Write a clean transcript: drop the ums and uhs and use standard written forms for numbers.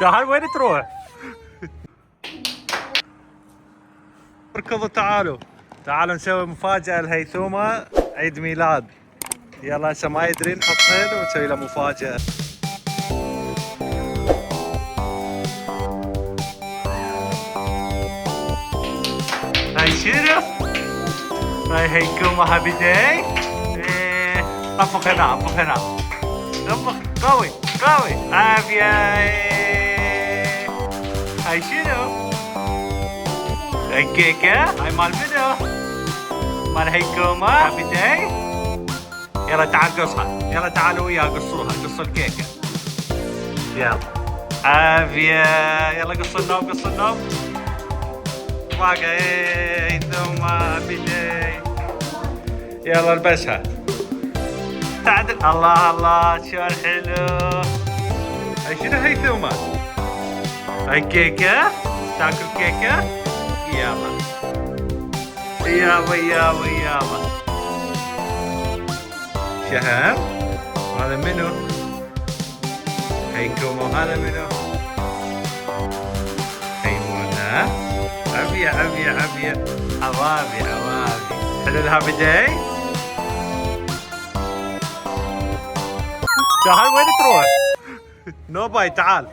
تعال وين تروح؟ اركضوا تعالوا تعالوا نسوي مفاجأة لهيثومة عيد ميلاد. يلا هسه ما يدري نحط هيل ونسوي له مفاجأة. هاي شنو؟ هاي هيثومة هابي داي. انفخ هنا انفخ هنا انفخ قوي قوي عافية. هاي شنو؟ الكيكة هاي مال منو؟ مال هيثومة هابي داي. يلا تعال قصها يلا تعالوا وياه قصوها قصوا الكيكة. يلا عافية يلا قص النوم قص النوم باقي هيثومة هابي داي. يلا البسها تعدل. الله الله شلون حلو. هاي شنو هيثومة؟ هاي كيكة تاكل كيكة. يلا يابا يابا يابا. شهر هذا منو؟ هيثومة هذا منو؟ هيمونة. عبية عبية عبية عوابي عوابي. حلو الهابي داي. تعال وين تروح؟ نو باي تعال.